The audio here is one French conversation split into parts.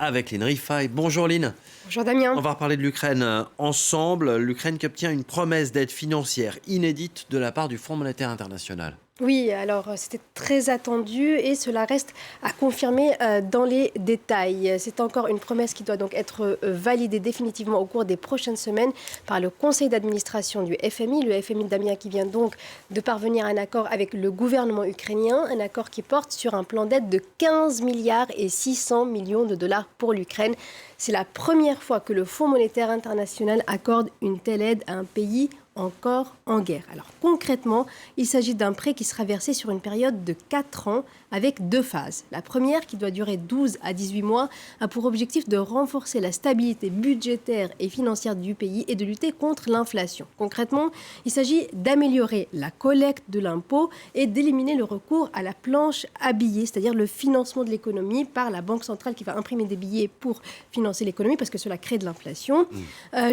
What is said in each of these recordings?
avec Lynn Rifaille. Bonjour Lynn. Bonjour Damien. On va reparler de l'Ukraine ensemble. L'Ukraine qui obtient une promesse d'aide financière inédite de la part du Fonds monétaire international. Oui, alors c'était très attendu et cela reste à confirmer dans les détails. C'est encore une promesse qui doit donc être validée définitivement au cours des prochaines semaines par le conseil d'administration du FMI. Le FMI Damien qui vient donc de parvenir à un accord avec le gouvernement ukrainien, un accord qui porte sur un plan d'aide de 15 milliards et 600 millions de dollars pour l'Ukraine. C'est la première fois que le Fonds monétaire international accorde une telle aide à un pays encore en guerre. Alors concrètement, il s'agit d'un prêt qui sera versé sur une période de 4 ans avec 2 phases. La première, qui doit durer 12 à 18 mois, a pour objectif de renforcer la stabilité budgétaire et financière du pays et de lutter contre l'inflation. Concrètement, il s'agit d'améliorer la collecte de l'impôt et d'éliminer le recours à la planche à billets, c'est-à-dire le financement de l'économie par la Banque centrale qui va imprimer des billets pour financer l'économie parce que cela crée de l'inflation.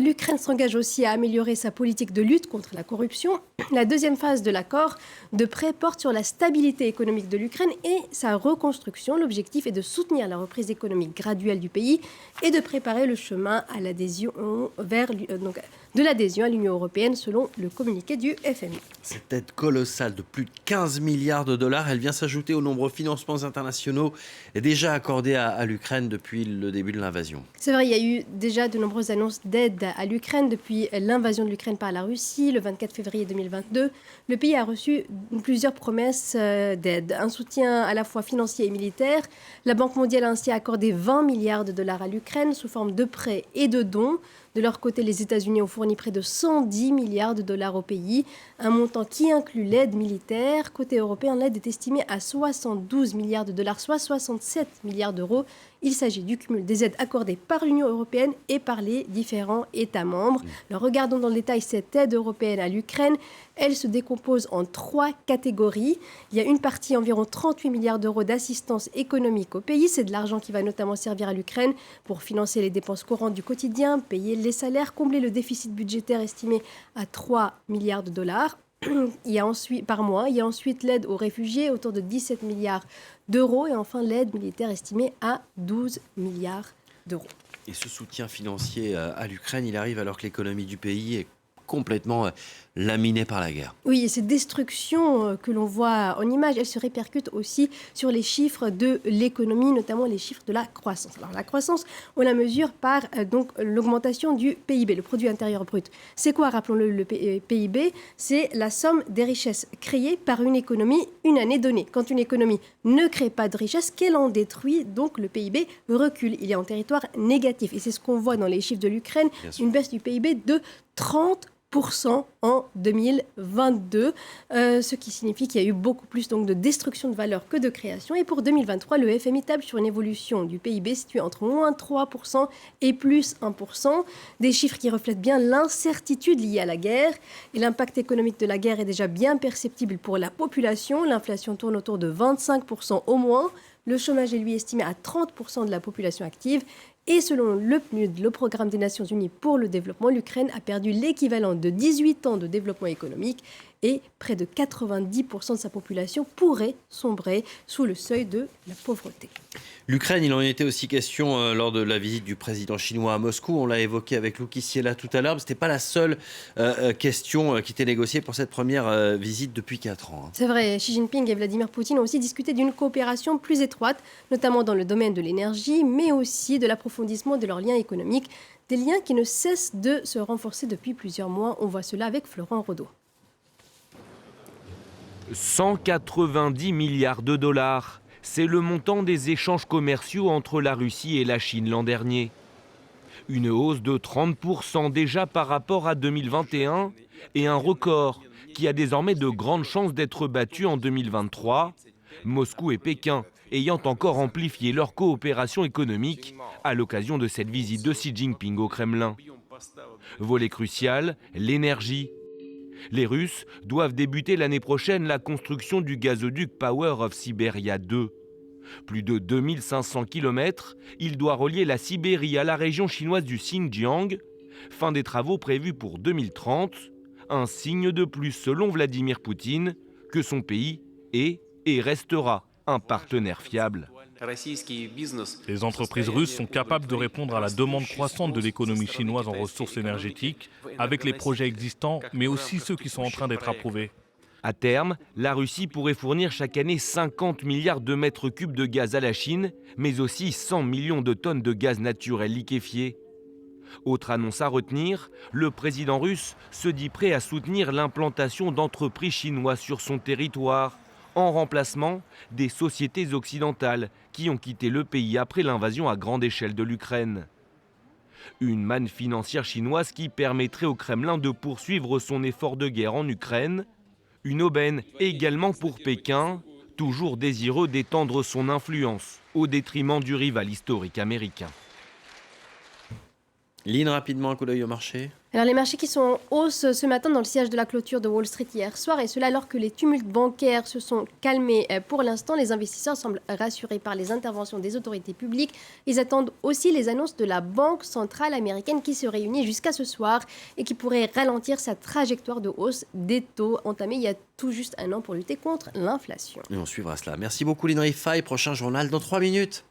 L'Ukraine s'engage aussi à améliorer sa politique de lutte contre la corruption. La deuxième phase de l'accord de prêt porte sur la stabilité économique de l'Ukraine et sa reconstruction. L'objectif est de soutenir la reprise économique graduelle du pays et de préparer le chemin à l'adhésion de l'adhésion à l'Union européenne selon le communiqué du FMI. Cette aide colossale de plus de 15 milliards de dollars, elle vient s'ajouter aux nombreux financements internationaux déjà accordés à l'Ukraine depuis le début de l'invasion. C'est vrai, il y a eu déjà de nombreuses annonces d'aide à l'Ukraine depuis l'invasion de l'Ukraine par la Russie le 24 février 2022. Le pays a reçu plusieurs promesses d'aide, un soutien à la fois financier et militaire. La Banque mondiale a ainsi accordé 20 milliards de dollars à l'Ukraine sous forme de prêts et de dons. De leur côté, les États-Unis ont fourni près de 110 milliards de dollars au pays, un montant qui inclut l'aide militaire. Côté européen, l'aide est estimée à 72 milliards de dollars, soit 67 milliards d'euros. Il s'agit du cumul des aides accordées par l'Union européenne et par les différents États membres. Alors, regardons dans le détail cette aide européenne à l'Ukraine. Elle se décompose en 3 catégories. Il y a une partie, environ 38 milliards d'euros d'assistance économique au pays. C'est de l'argent qui va notamment servir à l'Ukraine pour financer les dépenses courantes du quotidien, payer les salaires, combler le déficit budgétaire estimé à 3 milliards de dollars. Il y a ensuite l'aide aux réfugiés, autour de 17 milliards d'euros. Et enfin, l'aide militaire estimée à 12 milliards d'euros. Et ce soutien financier à l'Ukraine, il arrive alors que l'économie du pays est complètement laminée par la guerre. Oui, et ces destructions que l'on voit en images, elles se répercutent aussi sur les chiffres de l'économie, notamment les chiffres de la croissance. Alors la croissance, on la mesure par donc l'augmentation du PIB, le produit intérieur brut. C'est quoi, rappelons-le, le PIB? C'est la somme des richesses créées par une économie une année donnée. Quand une économie ne crée pas de richesse, qu'elle en détruit, donc le PIB recule. Il est en territoire négatif. Et c'est ce qu'on voit dans les chiffres de l'Ukraine, une baisse du PIB de 30% en 2022, ce qui signifie qu'il y a eu beaucoup plus donc, de destruction de valeur que de création. Et pour 2023, le FMI table sur une évolution du PIB située entre moins 3% et plus 1%, des chiffres qui reflètent bien l'incertitude liée à la guerre. Et l'impact économique de la guerre est déjà bien perceptible pour la population. L'inflation tourne autour de 25% au moins. Le chômage est lui estimé à 30% de la population active. Et selon le PNUD, le Programme des Nations Unies pour le développement, l'Ukraine a perdu l'équivalent de 18 ans de développement économique et près de 90% de sa population pourrait sombrer sous le seuil de la pauvreté. L'Ukraine, il en était aussi question lors de la visite du président chinois à Moscou. On l'a évoqué avec Lou Kissiela tout à l'heure. Ce n'était pas la seule question qui était négociée pour cette première visite depuis 4 ans. C'est vrai, Xi Jinping et Vladimir Poutine ont aussi discuté d'une coopération plus étroite, notamment dans le domaine de l'énergie, mais aussi de l'approfondissement de leurs liens économiques, des liens qui ne cessent de se renforcer depuis plusieurs mois. On voit cela avec Florent Rodeau. 190 milliards de dollars. C'est le montant des échanges commerciaux entre la Russie et la Chine l'an dernier. Une hausse de 30% déjà par rapport à 2021 et un record qui a désormais de grandes chances d'être battu en 2023. Moscou et Pékin ayant encore amplifié leur coopération économique à l'occasion de cette visite de Xi Jinping au Kremlin. Volet crucial, l'énergie. Les Russes doivent débuter l'année prochaine la construction du gazoduc Power of Siberia 2. Plus de 2500 km, il doit relier la Sibérie à la région chinoise du Xinjiang. Fin des travaux prévus pour 2030. Un signe de plus, selon Vladimir Poutine, que son pays est et restera un partenaire fiable. Les entreprises russes sont capables de répondre à la demande croissante de l'économie chinoise en ressources énergétiques avec les projets existants, mais aussi ceux qui sont en train d'être approuvés. À terme, la Russie pourrait fournir chaque année 50 milliards de mètres cubes de gaz à la Chine, mais aussi 100 millions de tonnes de gaz naturel liquéfié. Autre annonce à retenir, le président russe se dit prêt à soutenir l'implantation d'entreprises chinoises sur son territoire, en remplacement des sociétés occidentales qui ont quitté le pays après l'invasion à grande échelle de l'Ukraine. Une manne financière chinoise qui permettrait au Kremlin de poursuivre son effort de guerre en Ukraine. Une aubaine également pour Pékin, toujours désireux d'étendre son influence au détriment du rival historique américain. Lynn, rapidement, un coup d'œil au marché. Alors les marchés qui sont en hausse ce matin dans le sillage de la clôture de Wall Street hier soir, et cela alors que les tumultes bancaires se sont calmés pour l'instant. Les investisseurs semblent rassurés par les interventions des autorités publiques. Ils attendent aussi les annonces de la Banque centrale américaine qui se réunit jusqu'à ce soir et qui pourrait ralentir sa trajectoire de hausse des taux entamée il y a tout juste un an pour lutter contre l'inflation. Et on suivra cela. Merci beaucoup Lynn Rifaille. Prochain journal dans 3 minutes.